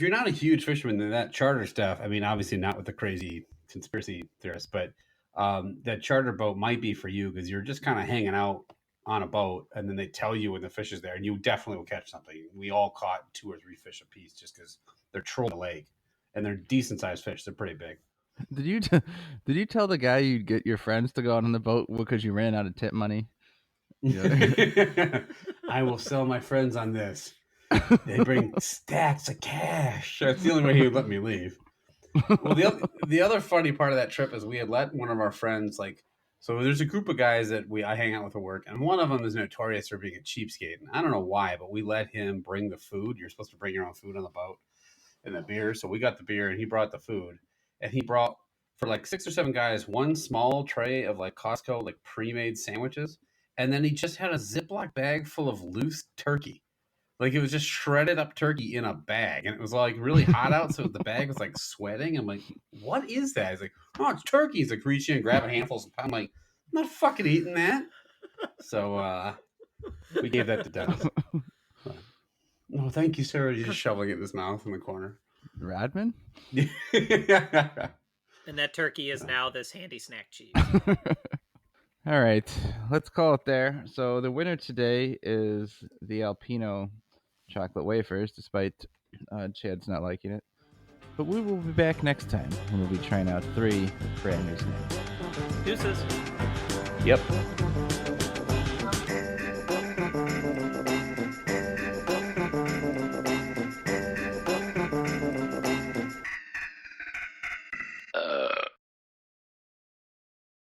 not a huge fisherman, then that charter stuff, I mean, obviously not with the crazy conspiracy theorists, but that charter boat might be for you because you're just kind of hanging out on a boat, and then they tell you when the fish is there, and you definitely will catch something. We all caught 2 or 3 fish a piece just because they're trolling the lake, and they're decent sized fish. They're pretty big. Did you tell the guy you'd get your friends to go out on the boat because you ran out of tip money? I will sell my friends on this. They bring stacks of cash. That's the only way he would let me leave. Well, the other funny part of that trip is we had let one of our friends like So there's a group of guys that I hang out with at work, and one of them is notorious for being a cheapskate. And I don't know why, but we let him bring the food. You're supposed to bring your own food on the boat and the beer. So we got the beer, and he brought the food. And he brought, for like 6 or 7 guys, one small tray of like Costco, like pre-made sandwiches. And then he just had a Ziploc bag full of loose turkey. Like it was just shredded up turkey in a bag, and it was like really hot out, so the bag was like sweating. I'm like, "What is that?" He's like, "Oh, it's turkey." He's like reaching and grabbing handfuls. I'm like, "I'm not fucking eating that." So we gave that to Dennis. No, thank you, sir. He's just shoveling it in his mouth in the corner. Rodman? And that turkey is now this handy snack cheese. All right, let's call it there. So the winner today is the Alpino chocolate wafers, despite Chad's not liking it. But we will be back next time when we'll be trying out 3 brand new snacks. Deuces. Yep.